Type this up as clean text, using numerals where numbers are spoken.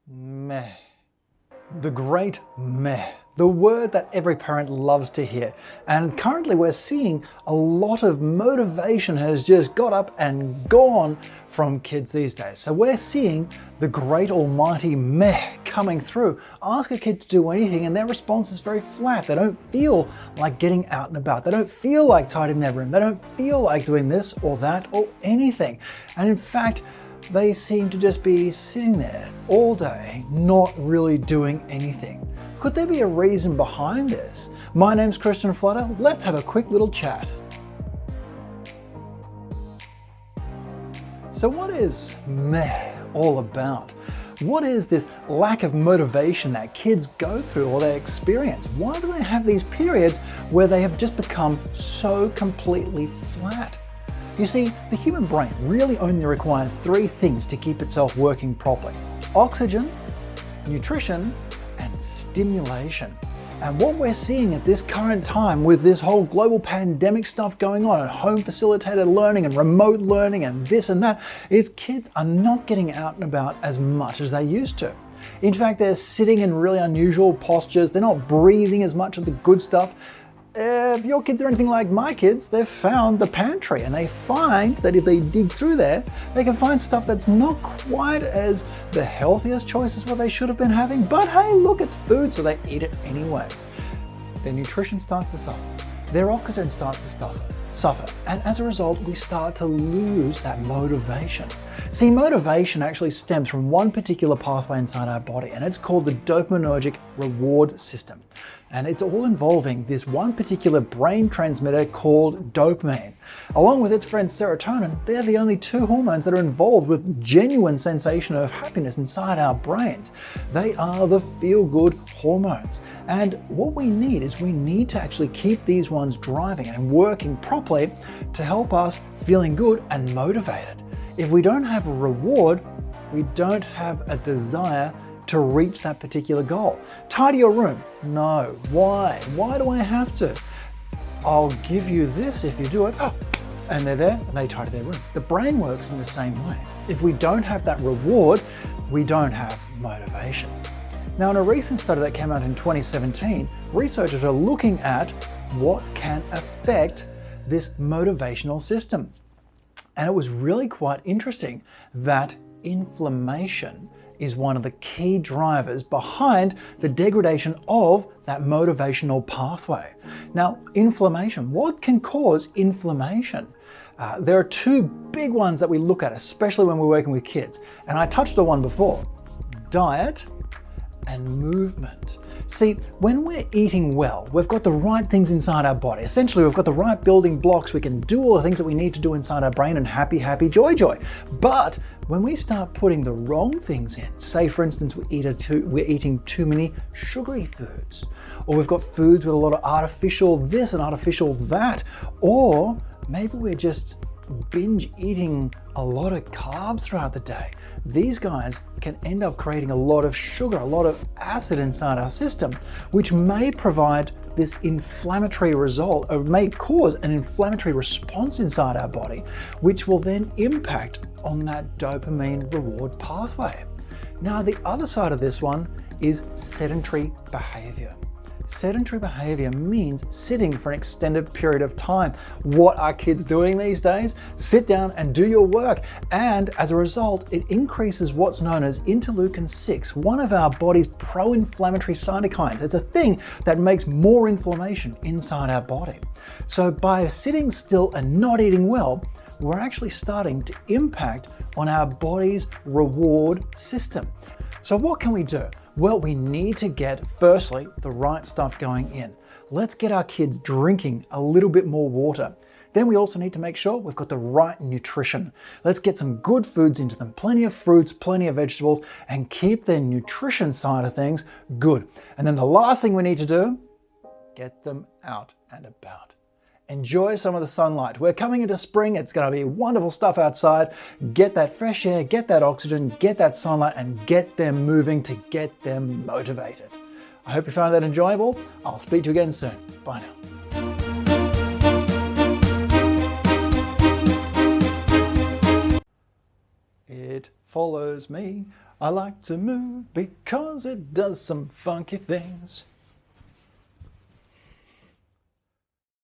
Meh. The great meh. The word that every parent loves to hear. And currently we're seeing a lot of motivation has just got up and gone from kids these days. So we're seeing the great almighty meh coming through. Ask a kid to do anything and their response is very flat. They don't feel like getting out and about. They don't feel like tidying their room. They don't feel like doing this or that or anything. And in fact, they seem to just be sitting there all day, not really doing anything. Could there be a reason behind this? My name's Christian Flutter. Let's have a quick little chat. So what is meh all about? What is this lack of motivation that kids go through or they experience? Why do they have these periods where they have just become so completely flat? You see, the human brain really only requires three things to keep itself working properly: oxygen, nutrition, and stimulation. And what we're seeing at this current time with this whole global pandemic stuff going on and home facilitated learning and remote learning and this and that is kids are not getting out and about as much as they used to. In fact, they're sitting in really unusual postures. They're not breathing as much of the good stuff. If your kids are anything like my kids, they've found the pantry and they find that if they dig through there, they can find stuff that's not quite as the healthiest choice as what they should have been having. But hey, look, it's food, so they eat it anyway. Their nutrition starts to suffer. Their oxygen starts to suffer. And as a result, we start to lose that motivation. See, motivation actually stems from one particular pathway inside our body, and it's called the dopaminergic reward system. And it's all involving this one particular brain transmitter called dopamine. Along with its friend serotonin, they're the only two hormones that are involved with genuine sensation of happiness inside our brains. They are the feel-good hormones. And what we need is we need to actually keep these ones driving and working properly to help us feeling good and motivated. If we don't have a reward, we don't have a desire to reach that particular goal. Tidy your room. No. Why? Why do I have to? I'll give you this if you do it. Oh, and they're there and they tidy their room. The brain works in the same way. If we don't have that reward, we don't have motivation. Now, in a recent study that came out in 2017, researchers are looking at what can affect this motivational system. And it was really quite interesting that inflammation is one of the key drivers behind the degradation of that motivational pathway. Now, inflammation, what can cause inflammation? There are two big ones that we look at, especially when we're working with kids. And I touched on one before: diet and movement. See, when we're eating well, we've got the right things inside our body. Essentially, we've got the right building blocks. We can do all the things that we need to do inside our brain and happy, happy, joy, joy. But when we start putting the wrong things in, say for instance, we're eating too many sugary foods, or we've got foods with a lot of artificial this and artificial that, or maybe we're just binge eating a lot of carbs throughout the day. These guys can end up creating a lot of sugar, a lot of acid inside our system, which may provide this inflammatory result, or may cause an inflammatory response inside our body, which will then impact on that dopamine reward pathway. Now, the other side of this one is sedentary behavior. Sedentary behavior means sitting for an extended period of time. What are kids doing these days? Sit down and do your work. And as a result, it increases what's known as interleukin-6, one of our body's pro-inflammatory cytokines. It's a thing that makes more inflammation inside our body. So by sitting still and not eating well, we're actually starting to impact on our body's reward system. So what can we do? Well, we need to get, firstly, the right stuff going in. Let's get our kids drinking a little bit more water. Then we also need to make sure we've got the right nutrition. Let's get some good foods into them, plenty of fruits, plenty of vegetables, and keep their nutrition side of things good. And then the last thing we need to do, get them out and about. Enjoy some of the sunlight. We're coming into spring. It's going to be wonderful stuff outside. Get that fresh air, get that oxygen, get that sunlight, and get them moving to get them motivated. I hope you found that enjoyable. I'll speak to you again soon. Bye now. It follows me I like to move because it does some funky things.